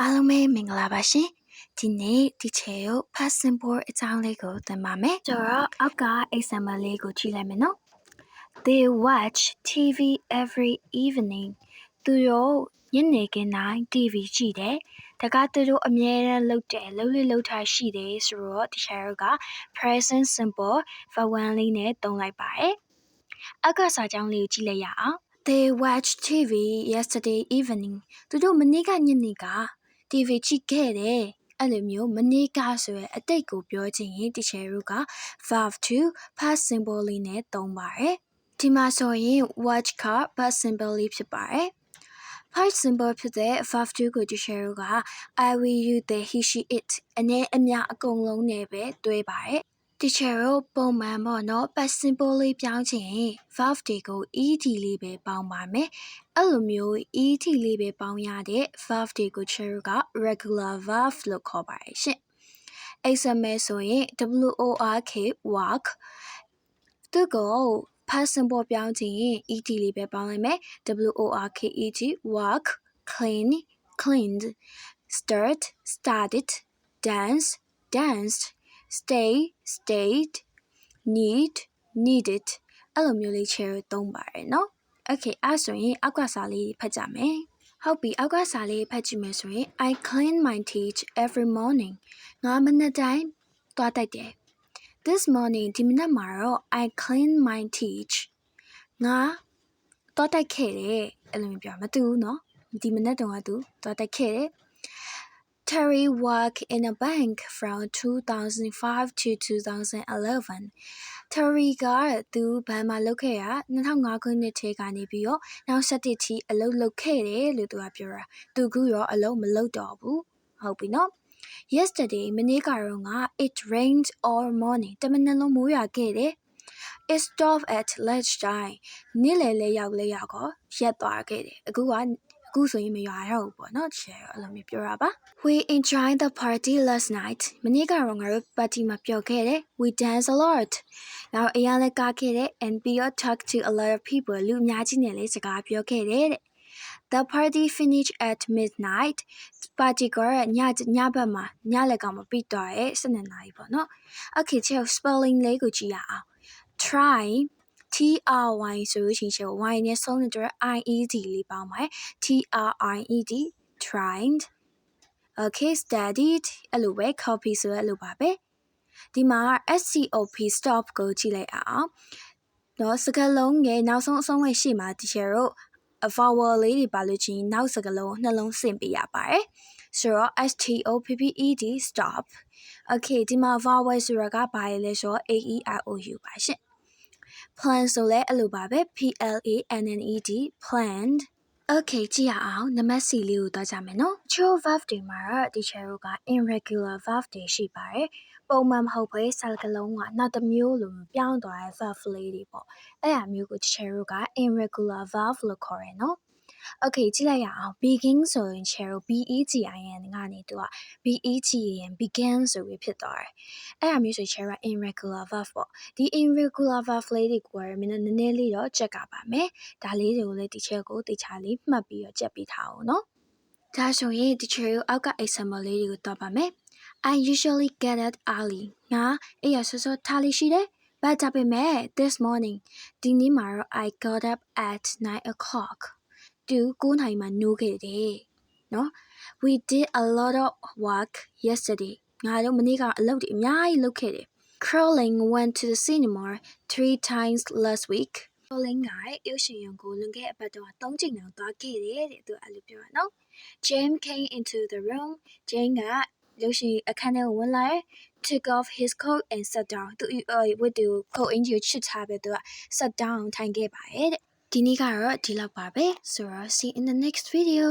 အားလုံးပဲမင်္ဂလာပါရှင်ဒီနေ့ဒီချေကို past simple အကြောင်းလေးကိုသင်ပါမယ်ဆိုတော့အောက်က example လေးကိုကြည့်လိုက်မယ်နော် They watch TV every evening သူတို့ညနေခင်းတိုင်း TV ကြည့်တယ်ဒါကသူတို့အမြဲတမ်းလုပ်တယ်လှုပ်လေ့လှုပ်ထားရှိတယ်ဆိုတော့ဒီချေက present simple verb 1လေးနဲ့သုံးလိုက်ပါတယ်အောက်ကစာကြောင်းလေးကိုကြည့်လိုက်ရအောင် They watched TV yesterday evening သူတို့မနေ့ကညနေကTV ကြည့်ခဲ့တယ်အဲ့လိုမျိုးမနေ့ကဆိုရယ်အတိတ်ကိုပြောချင်ရင်ဒီချေတို့က verb to past simple လေးနဲ့သုံးပါတယ်ဒီမှာဆိုရင် watch က past simple လေးဖြစ်ပါတယ် past simple ဖြစ်တဲ့ verb to ကိုဒီချေတို့က I will you they he she it အနေအများအကုန်လုံးနဲ့ပဲတွဲပါတယ်ဒီချေတို့ပုံမှန်ပေါ့နော် past simple လေးပြောင်းချင်ရင် verb တွေကို ed လေးပဲပေါင်းပါမယ်အဲ့လိုမျိုး ed လေးပဲပေါင်းရတဲ့ verb တွေကိုချေတို့က regular verb လို့ခေါ်ပါတယ်ရှင့်example ဆိုရင် work walk သူကို past simple ပြောင်းချင်ရင် ed လေးပဲပေါင်းလိုက်မယ် worked walk clean cleaned start started dance danced stay stayed need needed အဲ့လိုမျိုးလေးချေသုံးပါတယ်နော် Okay အဲ့ဆိုရင်အောက်ကစာလေးဖတ်ကြမယ်ဟုတ်ပြီအောက်ကစာလေးဖတ်ကြည့်မယ်ဆိုရင် I clean my teeth every morning ငါမနက်တိုင်းသွားတိုက်တယ် This morning ဒီမနက်မှာတော့ I clean my teeth ငါသွားတိုက်ခဲ့တယ်အဲ့လိုမျိုးပြောမတူဘူးနော်ဒီမနက်တုန်းကသူသွားတိုက်ခဲ့တယ် Terry worked in a bank from 2005 to 2011. Terry ကသူဘဏ်မှာလုပ်ခဲ့တာ2005ခုနှစ်ထဲကနေပြီးတော့နောက်17ထိအလုပ်လုပ်ခဲ့တယ်လို့သူကပြောတာသူကရောအလုပ်မလုပ်တော့ဘူးဟုတ်ပြီနော် Yesterday မနေ့ကတော့ငါ it rained all morning တမနက်လုံးမိုးရွာခဲ့တယ် It stopped at lunchtime နေ့လယ်လေးရောက်တော့ရက်သွားခဲ့တယ်အခုဆိုရင်မရွာတော့ဘူးပေါ့နော်ချေအဲ့လိုမျိုးပြောတာပါ We enjoyed the party last night မနေ့ကတော့ငါတို့ပါတီမှာပျော်ခဲ့တယ် We danced a lot နောက်အရင်လည်းကားခဲ့တယ် and we talked to a lot of people လူအများကြီးနဲ့လည်းစကားပြောခဲ့တယ်တဲ့ The party finished at midnight ပါတီကညဘက်မှာညလည်ကောင်မှာပြီးသွားရဲ့12နာရီပေါ့နော် Okay ချေ spelling လေးကိုကြည့်ရအောင် try try ဆိုလို့ရှိရင် y နဲ့ဆုံးတဲ့အတွက် ied လေးပေါင်းပါတယ် tried tried okay studied အဲ့လိုပဲ copy ဆိုအဲ့လိုပါပဲဒီမှာ stop stop ကိုကြည့်လိုက်အောင်တော့စကားလုံးရဲ့နောက်ဆုံးအဆုံးရဲ့ရှေ့မှာဒီချေတို့ vowel လေးတွေပါလို့ချင်းနောက်စကားလုံးနှလုံးဆင့်ပေးရပါတယ်ဆိုတော့ stopped stop okay ဒီမှာ vowel ဆိုတာကဘာလဲဆိုတော့ a e i o u ပါရှင့် plan ဆိုလဲအဲ့လိုပါပဲ planned planned okay ကြည့်ရအောင်နံပါတ် C လေးကိုသွားကြမယ်နော် chill verb တွေမှာဒီချေတို့က irregular verb တွေရှိပါတယ်ပုံမှန်မဟုတ်ဘဲစာကလုံးကနောက်တစ်မျိုးလိုပြောင်းသွားတဲ့ verb လေးတွေပေါ့အဲ့အမျိုးကိုဒီချေတို့က irregular verb လို့ခေါ်ရနော်Okay ကြည့်လိုက်ရအောင် begin ဆိုရင်ချေတို့ begin ကနေသူက begin ဆိုပြီးဖြစ်သွားတယ်အဲ့အမျိုးဆိုချေတို့ irregular verb ပေါ့ဒီ irregular verb လေးတွေကိုနည်းနည်းလေးတော့ကြက်ကပါမယ်ဒါလေးတွေကိုလည်းဒီချေကိုတခြားလေးမှတ်ပြီးတော့ကြက်ပေးထားအောင်နော်ဒါဆိုရင်ဒီချေကိုအောက်က example လေးတွေကိုတွက်ပါမယ် I usually get up early ငါအဲ့ရစောစောထားလေးရှိတယ်ဘာကြပေမဲ့ this morning ဒီနေ့မှာတော့ I got up at 9 o'clock သူ9နာရီမှာနိုးခဲ့တယ်နော် We did a lot of work yesterday ငါတို့မနေ့ကအလုပ်တွေအများကြီးလုပ်ခဲ့တယ် Caroline went to the cinema 3 times last week Caroline ကရုပ်ရှင်ရုံကိုလွန်ခဲ့တဲ့အပတ်တော့3ချိန်တောင်သွားခဲ့တယ်တဲ့သူအဲ့လိုပြောတာနော် James came into the room Jane ကရုပ်ရှင်အခန်းထဲကိုဝင်လာတယ် took off his coat and sat down သူဝတ်တူကိုအင်ဂျီကိုချစ်ထားပဲသူက sat down ထိုင်ခဲ့ပါတယ်တဲ့ဒီနေ့ကတော့ဒီလောက်ပါပဲဆိုတော့ see in the next video